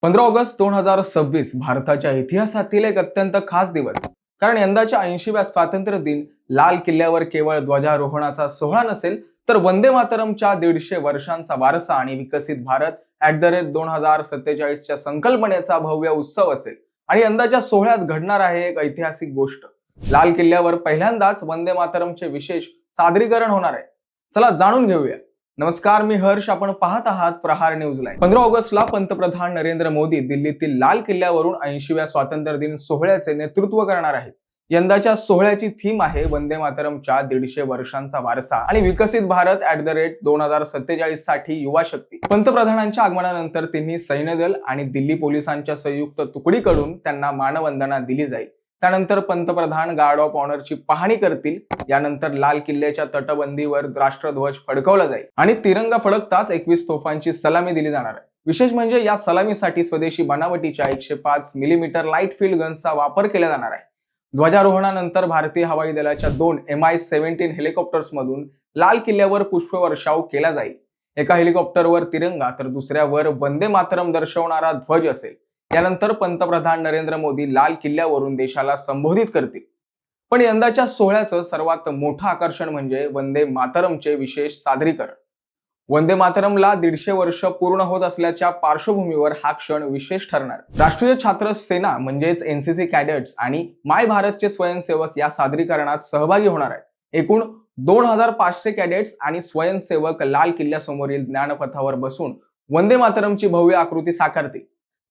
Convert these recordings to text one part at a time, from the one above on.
15 August 2026 भारताच्या इतिहासातील एक अत्यंत खास दिवस. कारण यंदाच्या 80व्या स्वातंत्र्य दिन लाल किल्ल्यावर केवळ ध्वजारोहणाचा सोहळा नसेल, तर वंदे मातरमच्या 150 वर्षांचा वारसा आणि विकसित भारत @2047 संकल्पनेचा भव्य उत्सव असेल. आणि यंदाच्या सोहळ्यात घडणार आहे एक ऐतिहासिक गोष्ट. लाल किल्ल्यावर पहिल्यांदाच वंदे मातरमचे विशेष सादरीकरण होणार आहे. चला जाणून घेऊया. नमस्कार, मी हर्ष. आपण पाहत आहात प्रहार न्यूज लाईव्ह. 15 ऑगस्टला पंतप्रधान नरेंद्र मोदी दिल्लीतील लाल किल्ल्यावरून 80व्या स्वातंत्र्य दिन सोहळ्याचे नेतृत्व करणार आहेत. यंदाच्या सोहळ्याची थीम आहे वंदे मातरमच्या 150 वर्षांचा वारसा आणि विकसित भारत @2047 साठी युवा शक्ती. पंतप्रधानांच्या आगमनानंतर तिन्ही सैन्य दल आणि दिल्ली पोलिसांच्या संयुक्त तुकडीकडून त्यांना मानवंदना दिली जाईल. त्यानंतर पंतप्रधान गार्ड ऑफ ऑनरची पाहणी करतील. यानंतर लाल किल्ल्याच्या तटबंदीवर राष्ट्रध्वज फडकवला जाईल आणि तिरंगा फडकताच 21 तोफांची सलामी दिली जाणार आहे. विशेष म्हणजे या सलामीसाठी स्वदेशी बनावटीच्या 105 मिलीमीटर लाईट फील्ड गन्सचा वापर केला जाणार आहे. ध्वजारोहणानंतर भारतीय हवाई दलाच्या 2 MI-17 हेलिकॉप्टर्समधून लाल किल्ल्यावर पुष्पवर्षाव केला जाईल. एका हेलिकॉप्टरवर तिरंगा तर दुसऱ्यावर वंदे मातरम दर्शवणारा ध्वज असेल. यानंतर पंतप्रधान नरेंद्र मोदी लाल किल्ल्यावरून देशाला संबोधित करतील. पण यंदाच्या सोहळ्याचं सर्वात मोठं आकर्षण म्हणजे वंदे मातरमचे विशेष सादरीकरण. वंदे मातरमला 150 वर्ष पूर्ण होत असल्याच्या पार्श्वभूमीवर हा क्षण विशेष ठरणार. राष्ट्रीय छात्र सेना म्हणजेच NCC कॅडेट्स आणि माय भारतचे स्वयंसेवक या सादरीकरणात सहभागी होणार आहेत. एकूण 2500 कॅडेट्स आणि स्वयंसेवक लाल किल्ल्यासमोरील ज्ञानपथावर बसून वंदे मातरमची भव्य आकृती साकारतील.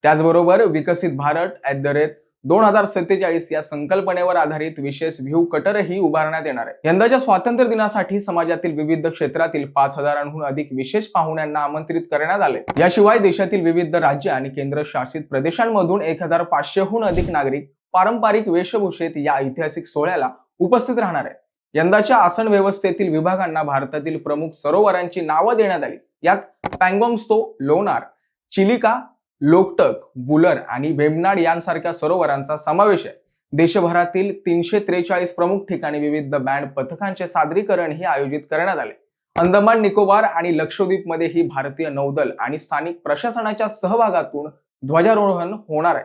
त्याचबरोबर विकसित भारत @2047 या संकल्पनेवर आधारित विशेष व्ह्यू कटरही उभारण्यात येणार आहे. यंदाच्या स्वातंत्र्य दिनासाठी समाजातील विविध क्षेत्रातील 5000हून अधिक विशेष पाहुण्यांना आमंत्रित करण्यात आले. याशिवाय देशातील विविध राज्य आणि केंद्रशासित प्रदेशांमधून 1500हून अधिक नागरिक पारंपरिक वेशभूषेत या ऐतिहासिक सोहळ्याला उपस्थित राहणार आहेत. यंदाच्या आसन व्यवस्थेतील विभागांना भारतातील प्रमुख सरोवरांची नावं देण्यात आली. यात पँगॉन्ग त्सो, लोणार, चिलिका, लोकटक, वुलर आणि वेम्बनाड यांसारख्या सरोवरांचा समावेश आहे. देशभरातील 343 प्रमुख ठिकाणी विविध बँड पथकांचे सादरीकरणही आयोजित करण्यात आले. अंदमान निकोबार आणि लक्षद्वीपमध्येही भारतीय नौदल आणि स्थानिक प्रशासनाच्या सहभागातून ध्वजारोहण होणार आहे.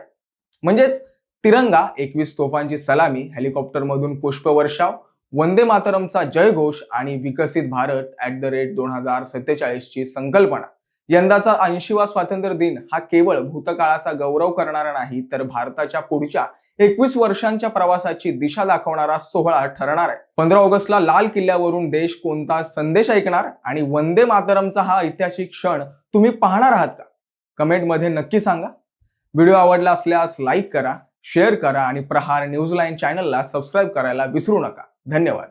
म्हणजेच तिरंगा, 21 तोफांची सलामी, हेलिकॉप्टरमधून पुष्पवर्षाव, वंदे मातरमचा जयघोष आणि विकसित भारत @2047 ची संकल्पना. यंदाचा 80वा स्वातंत्र्य दिन हा केवळ भूतकाळाचा गौरव करणारा नाही, तर भारताच्या पुढच्या 21 वर्षांच्या प्रवासाची दिशा दाखवणारा सोहळा ठरणार आहे. 15 ऑगस्टला लाल किल्ल्यावरून देश कोणता संदेश ऐकणार आणि वंदे मातरमचा हा ऐतिहासिक क्षण तुम्ही पाहणार आहात का? कमेंटमध्ये नक्की सांगा. व्हिडिओ आवडला असल्यास लाईक करा, शेअर करा आणि प्रहार न्यूज लाईव्ह चॅनलला सबस्क्राईब करायला विसरू नका. धन्यवाद.